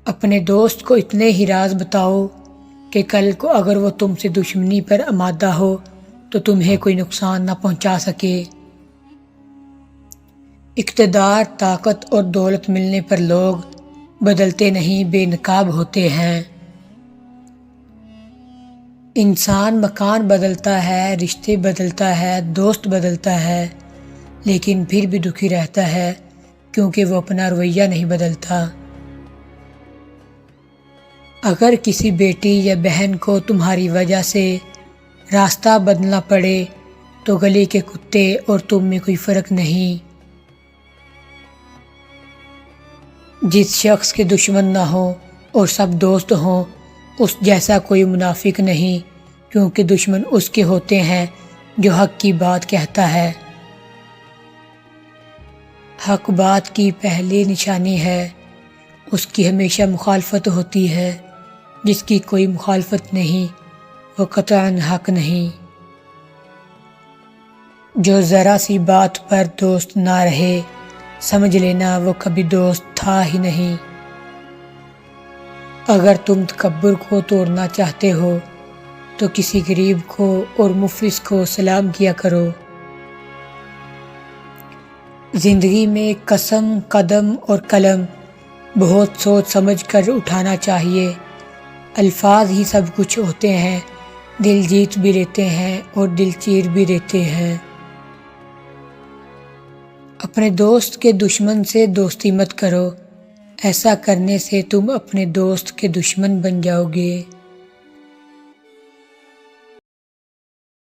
اپنے دوست کو اتنے ہی راز بتاؤ کہ کل کو اگر وہ تم سے دشمنی پر آمادہ ہو تو تمہیں کوئی نقصان نہ پہنچا سکے۔ اقتدار، طاقت اور دولت ملنے پر لوگ بدلتے نہیں، بے نقاب ہوتے ہیں۔ انسان مکان بدلتا ہے، رشتے بدلتا ہے، دوست بدلتا ہے، لیکن پھر بھی دکھی رہتا ہے کیونکہ وہ اپنا رویہ نہیں بدلتا۔ اگر کسی بیٹی یا بہن کو تمہاری وجہ سے راستہ بدلنا پڑے تو گلی کے کتے اور تم میں کوئی فرق نہیں۔ جس شخص کے دشمن نہ ہو اور سب دوست ہوں اس جیسا کوئی منافق نہیں، کیونکہ دشمن اس کے ہوتے ہیں جو حق کی بات کہتا ہے۔ حق بات کی پہلی نشانی ہے، اس کی ہمیشہ مخالفت ہوتی ہے۔ جس کی کوئی مخالفت نہیں وہ قطعاً حق نہیں۔ جو ذرا سی بات پر دوست نہ رہے سمجھ لینا وہ کبھی دوست تھا ہی نہیں۔ اگر تم تکبر کو توڑنا چاہتے ہو تو کسی غریب کو اور مفلس کو سلام کیا کرو۔ زندگی میں قسم، قدم اور قلم بہت سوچ سمجھ کر اٹھانا چاہیے۔ الفاظ ہی سب کچھ ہوتے ہیں، دل جیت بھی لیتے ہیں اور دل چیر بھی دیتے ہیں۔ اپنے دوست کے دشمن سے دوستی مت کرو، ایسا کرنے سے تم اپنے دوست کے دشمن بن جاؤ گے۔